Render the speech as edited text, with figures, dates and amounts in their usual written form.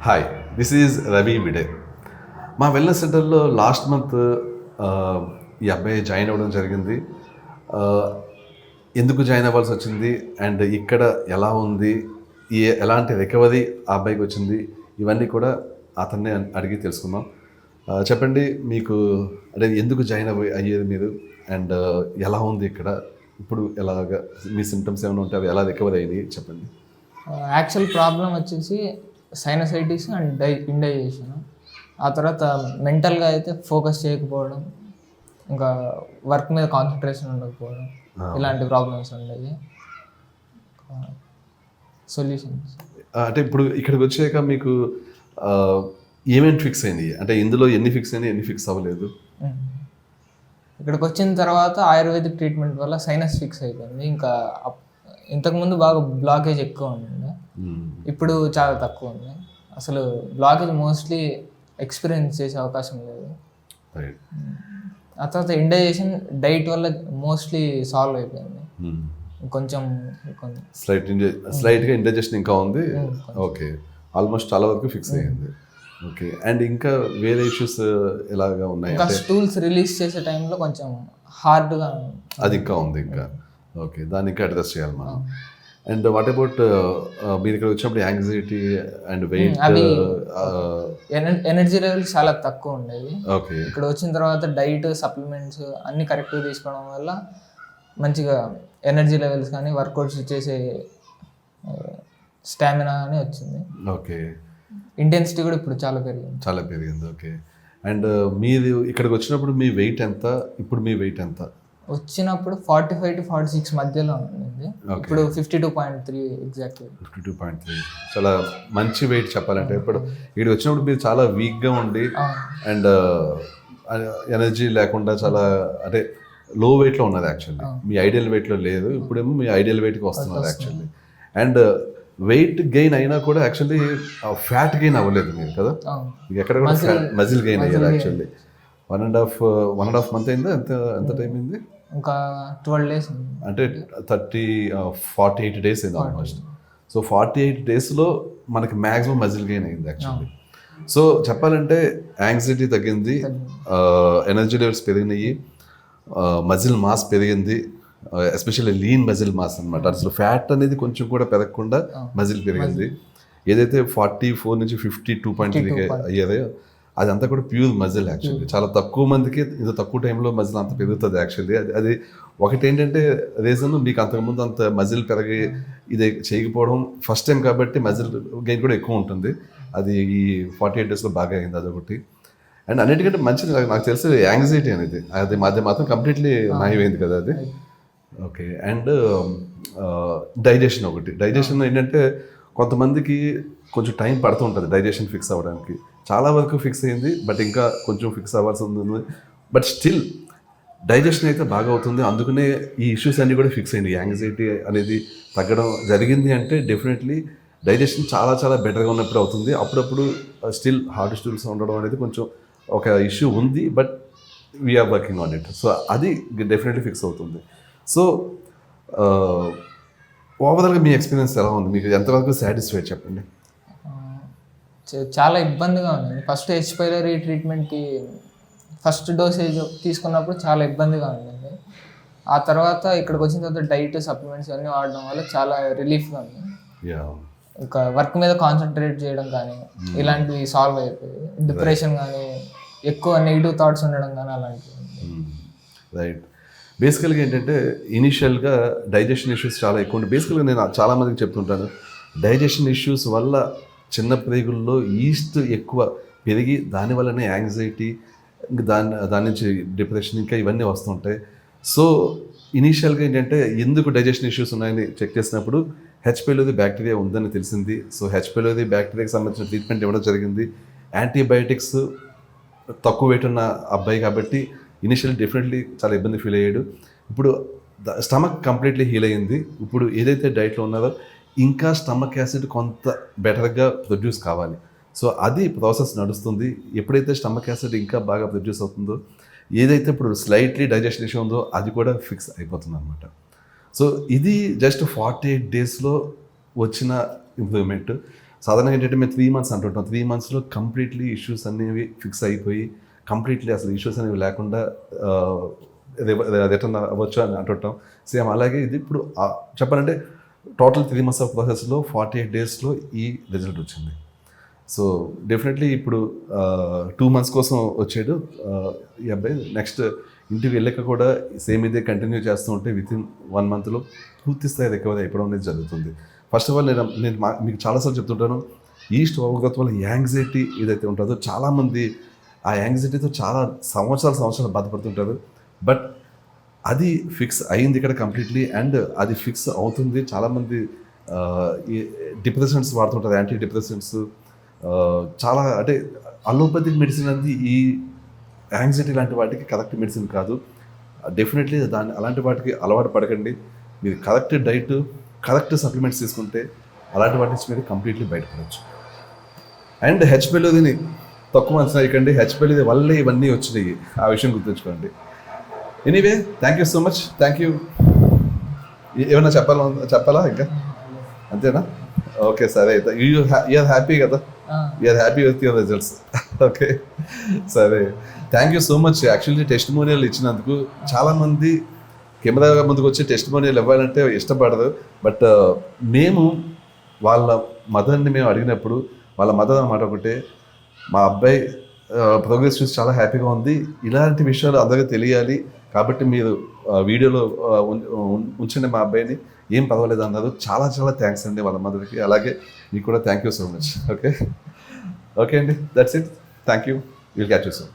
Hi, this is Ravi విడే. మా wellness సెంటర్లో లాస్ట్ మంత్ ఈ అబ్బాయి జాయిన్ అవ్వడం జరిగింది. ఎందుకు జాయిన్ అవ్వాల్సి వచ్చింది అండ్ ఇక్కడ ఎలా ఉంది, ఎలాంటి రికవరీ ఆ అబ్బాయికి వచ్చింది, ఇవన్నీ కూడా అతన్నే అడిగి తెలుసుకుందాం. చెప్పండి, మీకు అంటే ఎందుకు జాయిన్ అయ్యేది మీరు అండ్ ఎలా ఉంది ఇక్కడ ఇప్పుడు, ఎలాగా మీ సిమ్టమ్స్ ఏమైనా ఉంటే అవి ఎలా రికవరీ అయ్యి చెప్పండి. యాక్చువల్ ప్రాబ్లం వచ్చేసి సైనసైటిస్ అండ్ ఇండైజేషన్. ఆ తర్వాత మెంటల్గా అయితే ఫోకస్ చేయకపోవడం, ఇంకా వర్క్ మీద కాన్సన్ట్రేషన్ ఉండకపోవడం, ఇలాంటి ప్రాబ్లమ్స్ ఉండేవి. సొల్యూషన్స్ అంటే ఇప్పుడు ఇక్కడికి వచ్చాక మీకు ఏమేమి ఫిక్స్ అయింది, అంటే ఇందులో ఎన్ని ఫిక్స్ అయింది, ఎన్ని ఫిక్స్ అవ్వలేదు? ఇక్కడికి వచ్చిన తర్వాత ఆయుర్వేదిక్ ట్రీట్మెంట్ వల్ల సైనస్ ఫిక్స్ అయిపోయింది. ఇంకా ఇంతకుముందు బాగా బ్లాకేజ్ ఎక్కువ ఉండే, ఇప్పుడు చాలా తక్కువ ఉంది. అసలు బ్లాకేజ్ మోస్ట్లీ ఎక్స్పీరియన్స్ చేసే అవకాశం లేదు. ఆ తర్వాత ఇండైజేషన్ డైట్ వల్ల మోస్ట్లీ సాల్వ్ అయిపోయింది. కొంచెం స్లైట్గా ఇండైజెషన్ ఇంకా ఉంది. ఓకే, ఆల్మోస్ట్ చాలా వరకు ఫిక్స్ అయ్యింది. ఓకే, అండ్ ఇంకా వేరే ఇష్యూస్ ఎలాగా ఉన్నాయి? ఇంకా స్టూల్స్ రిలీజ్ చేసే టైంలో కొంచెం హార్డ్గా అది ఇంకా ఉంది ఇంకా. ఓకే, దాన్ని ఇంకా అడ్రస్ చేయాలి మనం. అండ్ వాట్ అబౌట్ మీరు ఇక్కడ వచ్చినప్పుడు anxiety and weight, energy levels చాలా తక్కువ ఉండేవి. ఓకే, ఇక్కడ వచ్చిన తర్వాత డైట్, సప్లిమెంట్స్ అన్ని కరెక్ట్గా తీసుకోవడం వల్ల మంచిగా ఎనర్జీ లెవెల్స్ కానీ వర్కౌట్స్ చేసే స్టామినా అని వచ్చింది. ఓకే, ఇంటెన్సిటీ కూడా ఇప్పుడు చాలా పెరిగింది. ఓకే, అండ్ మీరు ఇక్కడికి వచ్చినప్పుడు మీ వెయిట్ ఎంత, ఇప్పుడు మీ వెయిట్ ఎంత? వచ్చినప్పుడు 45 to 46 మధ్యలో ఉంది. ఇప్పుడు 52.3 ఎగ్జాక్ట్లీ. 52.3 చాలా మంచి వెయిట్ చెప్పాలంటే. ఇప్పుడు ఇక్కడ వచ్చినప్పుడు మీరు చాలా వీక్గా ఉండి అండ్ ఎనర్జీ లేకుండా చాలా అంటే లో వెయిట్లో ఉన్నది యాక్చువల్లీ. మీ ఐడియల్ వెయిట్లో లేదు, ఇప్పుడేమో మీ ఐడియల్ వెయిట్కి వస్తున్నారు యాక్చువల్లీ. అండ్ వెయిట్ గెయిన్ అయినా కూడా యాక్చువల్లీ ఫ్యాట్ గెయిన్ అవ్వలేదు మీరు కదా, ఎక్కడ కూడా మజిల్ గెయిన్ అయ్యారు యాక్చువల్లీ. 1.5 month అయిందా? ఎంత టైం అయింది? ఇంకా 12 days అంటే 48 days అయింది ఆల్మోస్ట్. సో 48 daysలో మనకి మ్యాక్సిమం మజిల్ గెయిన్ అయింది యాక్చువల్లీ. సో చెప్పాలంటే యాంగ్జైటీ తగ్గింది, ఎనర్జీ లెవెల్స్ పెరిగినాయి, మజిల్ మాస్ పెరిగింది, ఎస్పెషల్లీ లీన్ మజిల్ మాస్ అనమాట. అసలు ఫ్యాట్ అనేది కొంచెం కూడా పెరగకుండా మజిల్ పెరిగింది. ఏదైతే 44 నుంచి 52.3 అయ్యేదో అదంతా కూడా ప్యూర్ మజిల్ యాక్చువల్లీ. చాలా తక్కువ మందికి ఇంత తక్కువ టైంలో మజిల్ అంత పెరుగుతుంది యాక్చువల్లీ. అది ఒకటి ఏంటంటే రీజన్, మీకు అంతకుముందు అంత మజిల్ పెరిగి ఇది చేయకపోవడం ఫస్ట్ టైం కాబట్టి మజిల్ గెయిన్ కూడా ఎక్కువ ఉంటుంది. అది ఈ 48 daysలో బాగా అయింది, అదొకటి. అండ్ అన్నిటికంటే మంచిది నాకు తెలిసి యాంగ్జైటీ అనేది, అది మాత్రం కంప్లీట్లీ మాయమైంది కదా అది. ఓకే, అండ్ డైజెషన్ ఒకటి. డైజెషన్ ఏంటంటే కొంతమందికి కొంచెం టైం పడుతూ ఉంటుంది డైజెషన్ ఫిక్స్ అవ్వడానికి. చాలా వరకు ఫిక్స్ అయింది, బట్ ఇంకా కొంచెం ఫిక్స్ అవ్వాల్సి ఉంది. బట్ స్టిల్ డైజెషన్ అయితే బాగా అవుతుంది. అందుకనే ఈ ఇష్యూస్ అన్నీ కూడా ఫిక్స్ అయింది. యాంగ్జైటీ అనేది తగ్గడం జరిగింది అంటే డెఫినెట్లీ డైజెషన్ చాలా చాలా బెటర్గా ఉన్నప్పుడు అవుతుంది. అప్పుడప్పుడు స్టిల్ హార్ట్ స్టూల్స్ ఉండడం అనేది కొంచెం ఒక ఇష్యూ ఉంది, but we're working on it. So అది డెఫినెట్లీ ఫిక్స్ అవుతుంది. సో ఓవరాల్గా మీ ఎక్స్పీరియన్స్ ఎలా ఉంది, మీకు ఎంతవరకు సాటిస్ఫైడ్ చెప్పండి. చాలా ఇబ్బందిగా ఉంది. ఫస్ట్ హెచ్ పైలరీ ట్రీట్మెంట్కి ఫస్ట్ డోసేజ్ తీసుకున్నప్పుడు చాలా ఇబ్బందిగా ఉండింది. ఆ తర్వాత ఇక్కడికి వచ్చిన తర్వాత డైట్, సప్లిమెంట్స్ అన్నీ వాడడం వల్ల చాలా రిలీఫ్గా ఉంది. ఇంకా వర్క్ మీద కాన్సన్ట్రేట్ చేయడం కానీ ఇలాంటివి సాల్వ్ అయిపోయాయి. డిప్రెషన్ కానీ, ఎక్కువ నెగిటివ్ థాట్స్ ఉండడం కానీ అలాంటివి. రైట్. బేసికల్గా ఏంటంటే ఇనీషియల్గా డైజెషన్ ఇష్యూస్ చాలా ఎక్కువ ఉంటాయి. బేసికల్గా నేను చాలామందికి చెప్తుంటాను, డైజెషన్ ఇష్యూస్ వల్ల చిన్న ప్రేగుల్లో ఈస్ట్ ఎక్కువ పెరిగి దానివల్లనే యాంగ్జైటీ, దాని నుంచి డిప్రెషన్ ఇంకా ఇవన్నీ వస్తుంటాయి. సో ఇనీషియల్గా ఏంటంటే ఎందుకు డైజెషన్ ఇష్యూస్ ఉన్నాయని చెక్ చేసినప్పుడు హెచ్ పైలోరీ బ్యాక్టీరియా ఉందని తెలిసింది. సో హెచ్ పైలోరీ బ్యాక్టీరియాకి సంబంధించిన ట్రీట్మెంట్ ఇవ్వడం జరిగింది. యాంటీబయాటిక్స్ తక్కువ వెయిట్ ఉన్న అబ్బాయి కాబట్టి ఇనిషియల్లీ డెఫినెట్లీ చాలా ఇబ్బంది ఫీల్ అయ్యాడు. ఇప్పుడు స్టమక్ కంప్లీట్లీ హీల్ అయ్యింది. ఇప్పుడు ఏదైతే డైట్లో ఉన్నారో ఇంకా స్టమక్ యాసిడ్ కొంత బెటర్గా ప్రొడ్యూస్ కావాలి. సో అది ప్రాసెస్ నడుస్తుంది. ఎప్పుడైతే స్టమక్ యాసిడ్ ఇంకా బాగా ప్రొడ్యూస్ అవుతుందో, ఏదైతే ఇప్పుడు స్లైట్లీ డైజెషన్ ఇష్యూ ఉందో అది కూడా ఫిక్స్ అయిపోతుంది అనమాట. సో ఇది జస్ట్ 48 daysలో వచ్చిన ఇంప్రూవ్మెంట్. సాధారణంగా ఏంటంటే మేము 3 months అంటుంటాం. 3 monthsలో కంప్లీట్లీ ఇష్యూస్ అనేవి ఫిక్స్ అయిపోయి కంప్లీట్లీ అసలు ఇష్యూస్ అనేవి లేకుండా రిటర్న్ అవ్వచ్చు అని అంటుంటాం. సేమ్ అలాగే ఇది ఇప్పుడు చెప్పాలంటే టోటల్ 3 months ఆఫ్ ప్రాసెస్లో 48 daysలో ఈ రిజల్ట్ వచ్చింది. సో డెఫినెట్లీ ఇప్పుడు 2 months కోసం వచ్చాడు ఈ అబ్బాయి. నెక్స్ట్ ఇంటికి వెళ్ళాక కూడా సేమ్ ఇదే కంటిన్యూ చేస్తూ ఉంటే వితిన్ 1 monthలో పూర్తి స్థాయి రికవరీ అయిపోవడం అనేది జరుగుతుంది. ఫస్ట్ ఆఫ్ ఆల్ నేను మీకు చాలాసార్లు చెప్తుంటాను, ఈస్ట్ అవగత వల్ల యాంగ్జైటీ ఏదైతే ఉంటుందో చాలామంది ఆ యాంగ్జైటీతో చాలా సంవత్సరాలు బాధపడుతుంటారు. బట్ అది ఫిక్స్ అయింది ఇక్కడ కంప్లీట్లీ, అండ్ అది ఫిక్స్ అవుతుంది. చాలామంది ఈ డిప్రెషన్స్ వాడుతుంటారు, యాంటీ డిప్రెషన్స్. చాలా అంటే అలోపతిక్ మెడిసిన్ అనేది ఈ యాంగ్జైటీ లాంటి వాటికి కరెక్ట్ మెడిసిన్ కాదు. డెఫినెట్లీ అలాంటి వాటికి అలవాటు పడకండి. మీరు కరెక్ట్ డైట్, కరెక్ట్ సప్లిమెంట్స్ తీసుకుంటే అలాంటి వాటి నుంచి మీరు కంప్లీట్లీ బయటపడవచ్చు. అండ్ హెచ్పిఎల్ఓదిని తక్కువ అంచనా వేయకండి. హెచ్పిఎల్ఓది వల్లే ఇవన్నీ వచ్చినాయి, ఆ విషయం గుర్తుంచుకోండి. Anyway, thank you so much. Thank you. ఏమన్నా చెప్పాలా ఇంకా? అంతేనా? ఓకే, సరే అయితే యూఆర్ హ్యాపీ కదా? You are happy with your results. Okay, సరే. Thank you so much. Actually testimonial ఇచ్చినందుకు చాలామంది కెమెరా ముందుకు వచ్చి టెస్టిమోనియల్ ఇవ్వాలంటే ఇష్టపడరు. బట్ మేము వాళ్ళ మదర్ని మేము అడిగినప్పుడు వాళ్ళ మదర్ అన్నమాట ఒకటే, మా అబ్బాయి ప్రోగ్రెస్ చూసి చాలా హ్యాపీగా ఉంది, ఇలాంటి విషయాలు అందరికీ తెలియాలి కాబట్టి మీరు వీడియోలో ఉంచండి మా అబ్బాయిని, ఏం పర్వాలేదు అన్నారు. చాలా థ్యాంక్స్ అండి వాళ్ళ మదర్కి. అలాగే మీకు కూడా thank you so much. Okay అండి, that's it. Thank you. Will catch you soon.